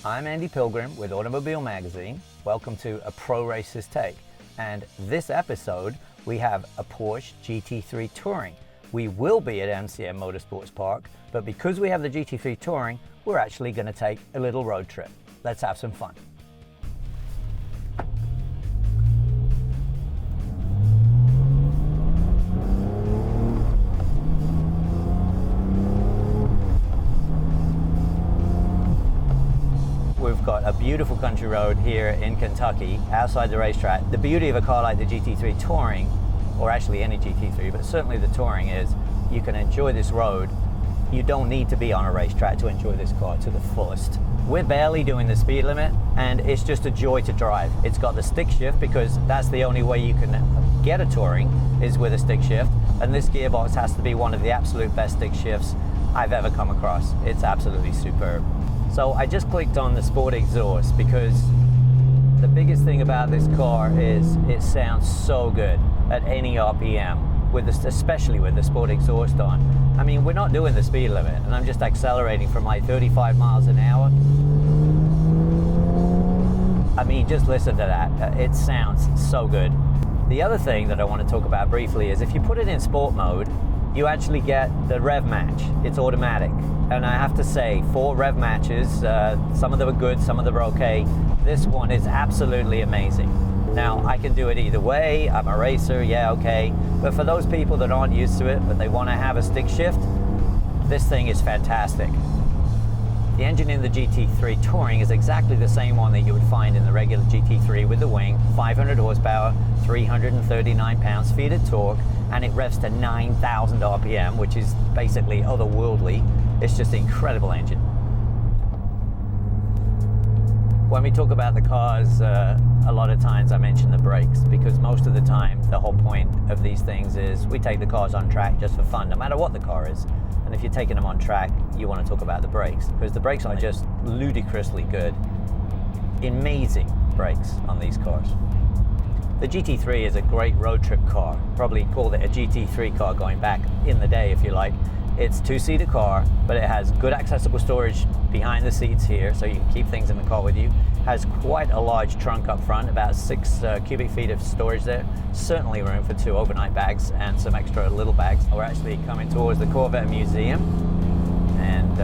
I'm Andy Pilgrim with Automobile Magazine. Welcome to A Pro Racer's Take. And this episode, we have a Porsche GT3 Touring. We will be at MCM Motorsports Park, but because we have the GT3 Touring, we're actually going to take a little road trip. Let's have some fun. We've got a beautiful country road here in Kentucky, outside the racetrack. The beauty of a car like the GT3 Touring, or actually any GT3, but certainly the Touring, is you can enjoy this road. You don't need to be on a racetrack to enjoy this car to the fullest. We're barely doing the speed limit, and it's just a joy to drive. It's got the stick shift because that's the only way you can get a Touring is with a stick shift, and this gearbox has to be one of the absolute best stick shifts I've ever come across. It's absolutely superb. So I just clicked on the Sport exhaust because the biggest thing about this car is it sounds so good at any RPM, especially with the Sport exhaust on. I mean, we're not doing the speed limit, and I'm just accelerating from like 35 miles an hour. I mean, just listen to that. It sounds so good. The other thing that I want to talk about briefly is if you put it in sport mode, you actually get the rev match. It's automatic. And I have to say, 4 rev matches, some of them are good, some of them are okay. This one is absolutely amazing. Now, I can do it either way. I'm a racer, yeah, okay. But for those people that aren't used to it, but they want to have a stick shift, this thing is fantastic. The engine in the GT3 Touring is exactly the same one that you would find in the regular GT3 with the wing, 500 horsepower, 339 pounds-feet of torque, and it revs to 9,000 RPM, which is basically otherworldly. It's just an incredible engine. When we talk about the cars, a lot of times I mention the brakes because most of the time the whole point of these things is we take the cars on track just for fun, no matter what the car is. And if you're taking them on track, you want to talk about the brakes because the brakes are just ludicrously good. Amazing brakes on these cars. The GT3 is a great road trip car. Probably called it a GT3 car going back in the day, if you like. It's a 2-seater car, but it has good accessible storage behind the seats here, so you can keep things in the car with you. Has quite a large trunk up front, about 6 cubic feet of storage there. Certainly room for 2 overnight bags and some extra little bags. We're actually coming towards the Corvette Museum, and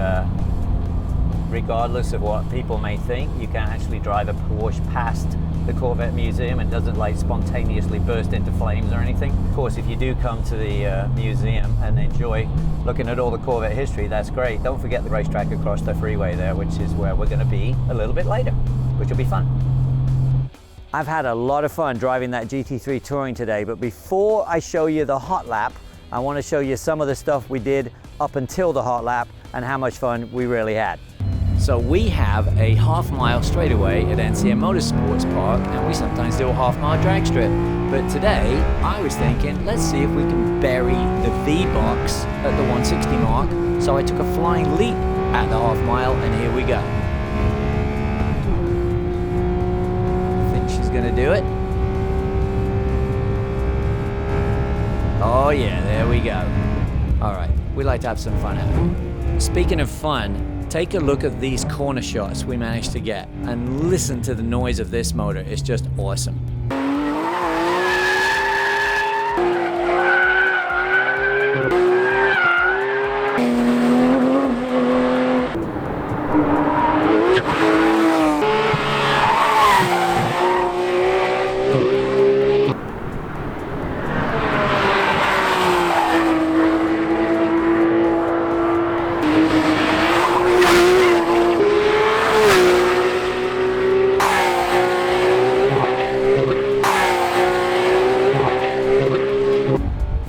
regardless of what people may think, you can actually drive a Porsche past the Corvette Museum and doesn't like spontaneously burst into flames or anything. Of course, if you do come to the museum and enjoy looking at all the Corvette history, that's great. Don't forget the racetrack across the freeway there, which is where we're going to be a little bit later, which will be fun. I've had a lot of fun driving that GT3 Touring today, but before I show you the hot lap, I want to show you some of the stuff we did up until the hot lap and how much fun we really had. So we have a half-mile straightaway at NCM Motorsports Park, and we sometimes do a half-mile drag strip. But today, I was thinking, let's see if we can bury the V-box at the 160 mark. So I took a flying leap at the half-mile, and here we go. I think she's gonna do it. Oh yeah, there we go. All right, we like to have some fun out. Speaking of fun, take a look at these corner shots we managed to get and listen to the noise of this motor. It's just awesome.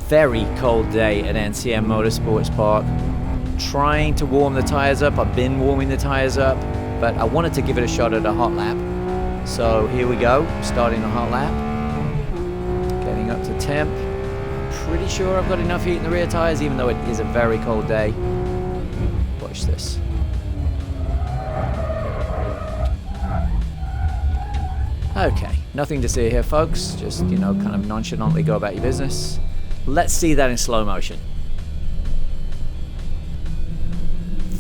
Very cold day at NCM Motorsports Park. Trying to warm the tires up. I've been warming the tires up, but I wanted to give it a shot at a hot lap. So here we go, starting the hot lap. Getting up to temp. Pretty sure I've got enough heat in the rear tires, even though it is a very cold day. Watch this. Okay, nothing to see here, folks. Just, you know, kind of nonchalantly go about your business. Let's see that in slow motion.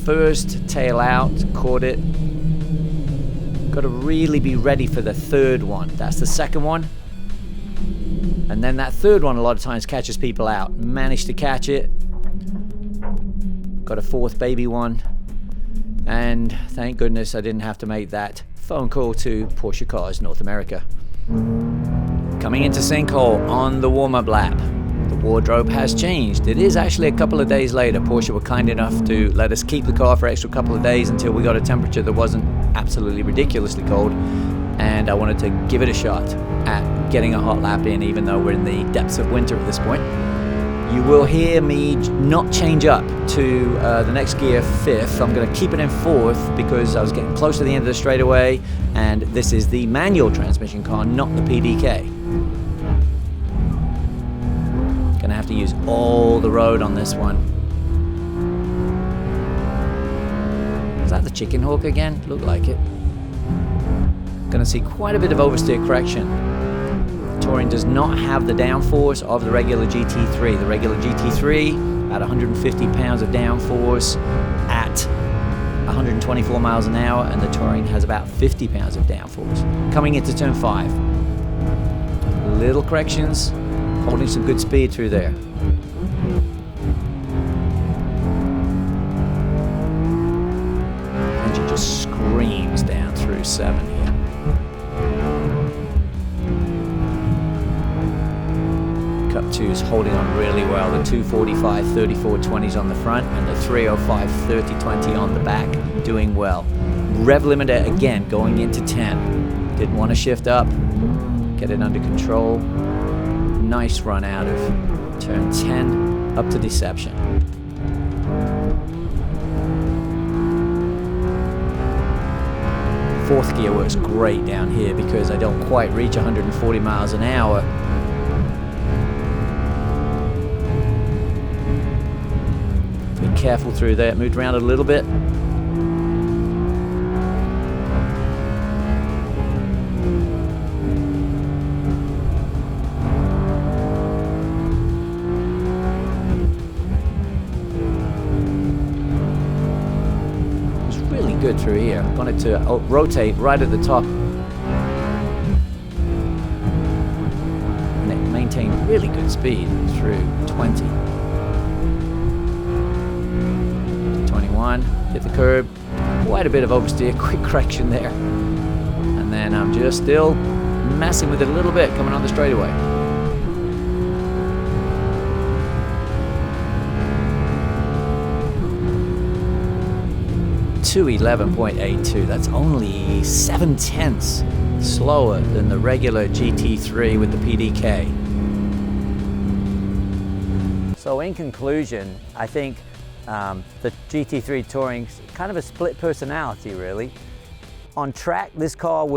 First tail out, caught it, Got to really be ready for the third one. That's the second one. And then that third one a lot of times catches people out. Managed to catch it. Got a fourth baby one. And thank goodness I didn't have to make that phone call to Porsche Cars North America. Coming into sinkhole on the warm-up lap. The wardrobe has changed. It is actually a couple of days later. Porsche were kind enough to let us keep the car for an extra couple of days until we got a temperature that wasn't absolutely ridiculously cold. And I wanted to give it a shot at getting a hot lap in, even though we're in the depths of winter at this point. You will hear me not change up to the next gear, fifth. I'm going to keep it in fourth because I was getting close to the end of the straightaway, and this is the manual transmission car, not the PDK. Gonna have to use all the road on this one. Is that the chicken hawk again? Looked like it. Gonna see quite a bit of oversteer correction. Touring does not have the downforce of the regular GT3. The regular GT3, about 150 pounds of downforce at 124 miles an hour, and the Touring has about 50 pounds of downforce. Coming into turn 5. Little corrections, holding some good speed through there. Engine just screams down through 7 here. Cup 2 is holding on really well. The 245 3420s on the front and the 305 3020 on the back, doing well. Rev limiter again going into 10. Didn't want to shift up, get it under control. Nice run out of turn 10 up to deception. Fourth gear works great down here because I don't quite reach 140 miles an hour. Be careful through there. Moved around a little bit. Good through here. Wanted to rotate right at the top, and it maintained really good speed through 20. 21, hit the curb, quite a bit of oversteer, quick correction there, and then I'm just still messing with it a little bit coming on the straightaway. 211.82. That's only 7/10 slower than the regular GT3 with the PDK. So in conclusion, I think the GT3 Touring's kind of a split personality, really. On track, this car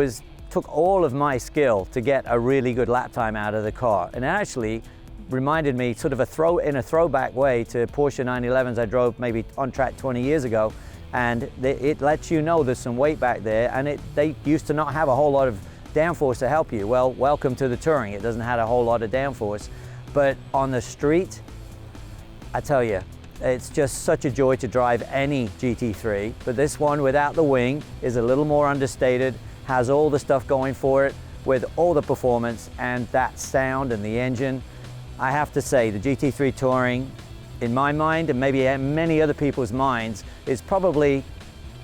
took all of my skill to get a really good lap time out of the car, and it actually reminded me sort of in a throwback way to Porsche 911s I drove maybe on track 20 years ago. And it lets you know there's some weight back there, and they used to not have a whole lot of downforce to help you. Well, welcome to the Touring. It doesn't have a whole lot of downforce, but on the street, I tell you, it's just such a joy to drive any GT3, but this one without the wing is a little more understated, has all the stuff going for it with all the performance and that sound and the engine. I have to say the GT3 Touring, in my mind, and maybe many other people's minds, is probably,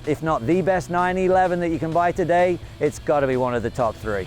if not the best 911 that you can buy today, it's got to be one of the top 3.